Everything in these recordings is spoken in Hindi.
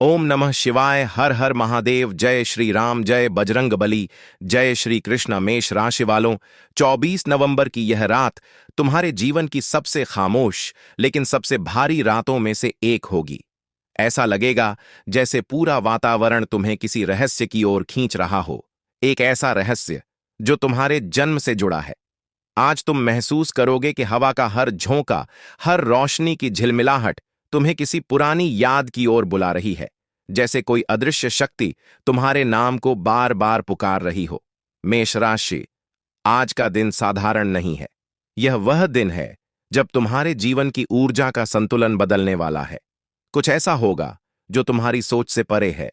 ओम नमः शिवाय। हर हर महादेव। जय श्री राम, जय बजरंग बली, जय श्री कृष्ण। मेष राशि वालों, 24 नवंबर की यह रात तुम्हारे जीवन की सबसे खामोश लेकिन सबसे भारी रातों में से एक होगी। ऐसा लगेगा जैसे पूरा वातावरण तुम्हें किसी रहस्य की ओर खींच रहा हो, एक ऐसा रहस्य जो तुम्हारे जन्म से जुड़ा है। आज तुम महसूस करोगे कि हवा का हर झोंका, हर रोशनी की झिलमिलाहट तुम्हें किसी पुरानी याद की ओर बुला रही है, जैसे कोई अदृश्य शक्ति तुम्हारे नाम को बार बार पुकार रही हो। मेष राशि, आज का दिन साधारण नहीं है। यह वह दिन है जब तुम्हारे जीवन की ऊर्जा का संतुलन बदलने वाला है। कुछ ऐसा होगा जो तुम्हारी सोच से परे है।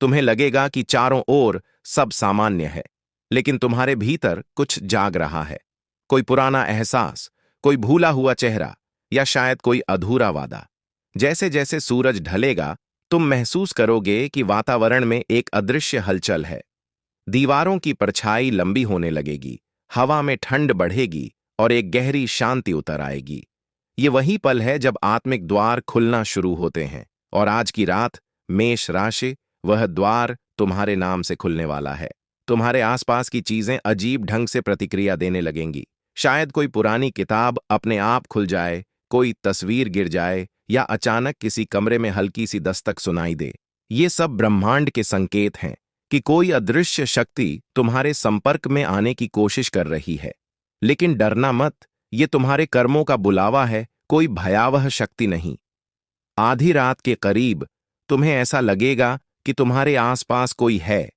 तुम्हें लगेगा कि चारों ओर सब सामान्य है, लेकिन तुम्हारे भीतर कुछ जाग रहा है। कोई पुराना एहसास, कोई भूला हुआ चेहरा, या शायद कोई अधूरा वादा। जैसे जैसे सूरज ढलेगा, तुम महसूस करोगे कि वातावरण में एक अदृश्य हलचल है। दीवारों की परछाई लंबी होने लगेगी, हवा में ठंड बढ़ेगी और एक गहरी शांति उतर आएगी। ये वही पल है जब आत्मिक द्वार खुलना शुरू होते हैं, और आज की रात, मेष राशि, वह द्वार तुम्हारे नाम से खुलने वाला है। तुम्हारे आसपास की चीजें अजीब ढंग से प्रतिक्रिया देने लगेंगी। शायद कोई पुरानी किताब अपने आप खुल जाए, कोई तस्वीर गिर जाए, या अचानक किसी कमरे में हल्की सी दस्तक सुनाई दे। ये सब ब्रह्मांड के संकेत हैं कि कोई अदृश्य शक्ति तुम्हारे संपर्क में आने की कोशिश कर रही है। लेकिन डरना मत, ये तुम्हारे कर्मों का बुलावा है, कोई भयावह शक्ति नहीं। आधी रात के करीब तुम्हें ऐसा लगेगा कि तुम्हारे आसपास कोई है।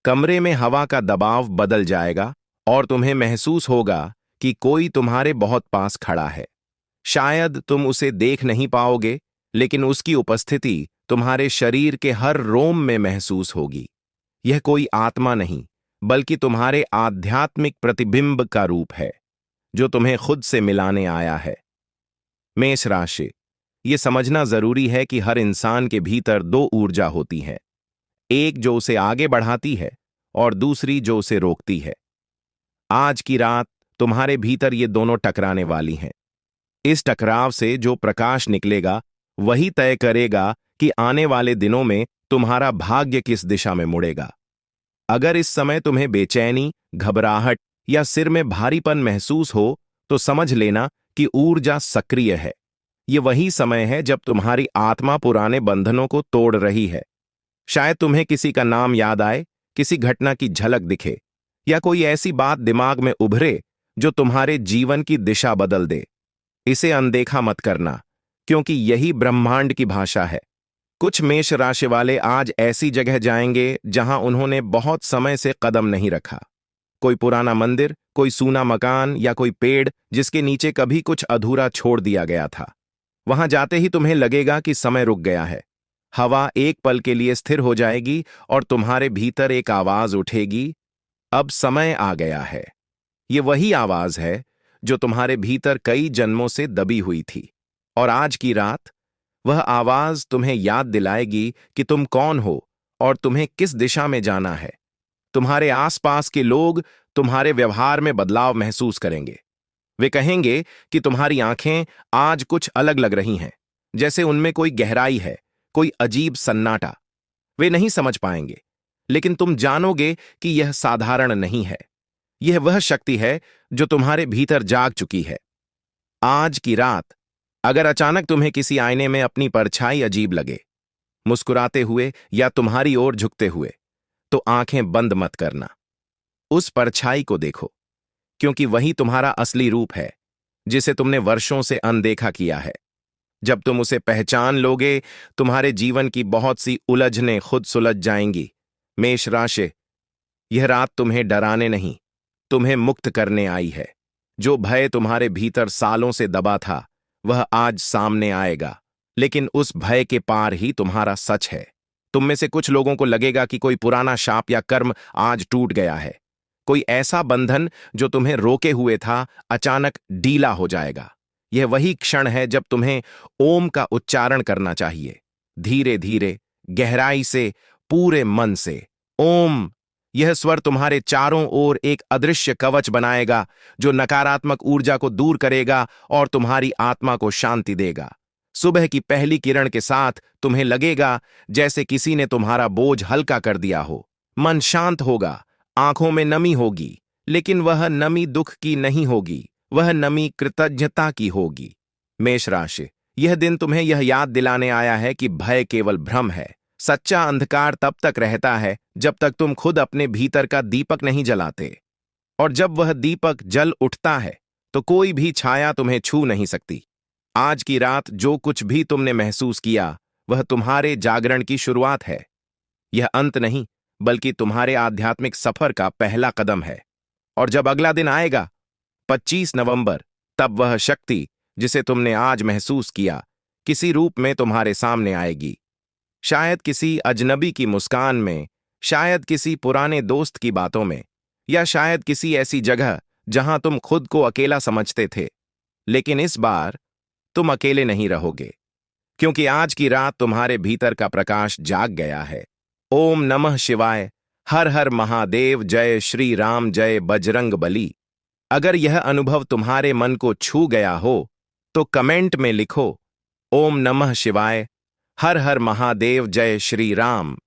कमरे में हवा का दबाव बदल जाएगा और तुम्हें महसूस होगा कि कोई तुम्हारे बहुत पास खड़ा है। शायद तुम उसे देख नहीं पाओगे, लेकिन उसकी उपस्थिति तुम्हारे शरीर के हर रोम में महसूस होगी। यह कोई आत्मा नहीं, बल्कि तुम्हारे आध्यात्मिक प्रतिबिंब का रूप है, जो तुम्हें खुद से मिलाने आया है। मेष राशि, यह समझना जरूरी है कि हर इंसान के भीतर दो ऊर्जा होती है, एक जो उसे आगे बढ़ाती है और दूसरी जो उसे रोकती है। आज की रात तुम्हारे भीतर ये दोनों टकराने वाली हैं। इस टकराव से जो प्रकाश निकलेगा वही तय करेगा कि आने वाले दिनों में तुम्हारा भाग्य किस दिशा में मुड़ेगा। अगर इस समय तुम्हें बेचैनी, घबराहट या सिर में भारीपन महसूस हो, तो समझ लेना कि ऊर्जा सक्रिय है। ये वही समय है जब तुम्हारी आत्मा पुराने बंधनों को तोड़ रही है। शायद तुम्हें किसी का नाम याद आए, किसी घटना की झलक दिखे, या कोई ऐसी बात दिमाग में उभरे जो तुम्हारे जीवन की दिशा बदल दे। इसे अनदेखा मत करना, क्योंकि यही ब्रह्मांड की भाषा है। कुछ मेष राशि वाले आज ऐसी जगह जाएंगे जहां उन्होंने बहुत समय से कदम नहीं रखा। कोई पुराना मंदिर, कोई सूना मकान, या कोई पेड़ जिसके नीचे कभी कुछ अधूरा छोड़ दिया गया था। वहां जाते ही तुम्हें लगेगा कि समय रुक गया है। हवा एक पल के लिए स्थिर हो जाएगी और तुम्हारे भीतर एक आवाज उठेगी, अब समय आ गया है। ये वही आवाज है जो तुम्हारे भीतर कई जन्मों से दबी हुई थी, और आज की रात वह आवाज तुम्हें याद दिलाएगी कि तुम कौन हो और तुम्हें किस दिशा में जाना है। तुम्हारे आसपास के लोग तुम्हारे व्यवहार में बदलाव महसूस करेंगे। वे कहेंगे कि तुम्हारी आंखें आज कुछ अलग लग रही हैं, जैसे उनमें कोई गहराई है, कोई अजीब सन्नाटा। वे नहीं समझ पाएंगे, लेकिन तुम जानोगे कि यह साधारण नहीं है। यह वह शक्ति है जो तुम्हारे भीतर जाग चुकी है। आज की रात, अगर अचानक तुम्हें किसी आईने में अपनी परछाई अजीब लगे, मुस्कुराते हुए या तुम्हारी ओर झुकते हुए, तो आंखें बंद मत करना। उस परछाई को देखो, क्योंकि वही तुम्हारा असली रूप है, जिसे तुमने वर्षों से अनदेखा किया है। जब तुम उसे पहचान लोगे, तुम्हारे जीवन की बहुत सी उलझनें खुद सुलझ जाएंगी। मेष राशि, यह रात तुम्हें डराने नहीं, तुम्हें मुक्त करने आई है। जो भय तुम्हारे भीतर सालों से दबा था, वह आज सामने आएगा, लेकिन उस भय के पार ही तुम्हारा सच है। तुम में से कुछ लोगों को लगेगा कि कोई पुराना शाप या कर्म आज टूट गया है। कोई ऐसा बंधन जो तुम्हें रोके हुए था, अचानक ढीला हो जाएगा। यह वही क्षण है जब तुम्हें ओम का उच्चारण करना चाहिए, धीरे धीरे, गहराई से, पूरे मन से। ओम। यह स्वर तुम्हारे चारों ओर एक अदृश्य कवच बनाएगा, जो नकारात्मक ऊर्जा को दूर करेगा और तुम्हारी आत्मा को शांति देगा। सुबह की पहली किरण के साथ तुम्हें लगेगा जैसे किसी ने तुम्हारा बोझ हल्का कर दिया हो। मन शांत होगा, आंखों में नमी होगी, लेकिन वह नमी दुख की नहीं होगी, वह नमी कृतज्ञता की होगी। मेष राशि, यह दिन तुम्हें यह याद दिलाने आया है कि भय केवल भ्रम है। सच्चा अंधकार तब तक रहता है जब तक तुम खुद अपने भीतर का दीपक नहीं जलाते, और जब वह दीपक जल उठता है तो कोई भी छाया तुम्हें छू नहीं सकती। आज की रात जो कुछ भी तुमने महसूस किया वह तुम्हारे जागरण की शुरुआत है। यह अंत नहीं, बल्कि तुम्हारे आध्यात्मिक सफर का पहला कदम है। और जब अगला दिन आएगा, 25 नवंबर, तब वह शक्ति जिसे तुमने आज महसूस किया किसी रूप में तुम्हारे सामने आएगी। शायद किसी अजनबी की मुस्कान में, शायद किसी पुराने दोस्त की बातों में, या शायद किसी ऐसी जगह जहां तुम खुद को अकेला समझते थे। लेकिन इस बार तुम अकेले नहीं रहोगे, क्योंकि आज की रात तुम्हारे भीतर का प्रकाश जाग गया है। ओम नमः शिवाय। हर हर महादेव। जय श्री राम। जय बजरंग बली। अगर यह अनुभव तुम्हारे मन को छू गया हो तो कमेंट में लिखो ओम नमः शिवाय, हर हर महादेव, जय श्री राम।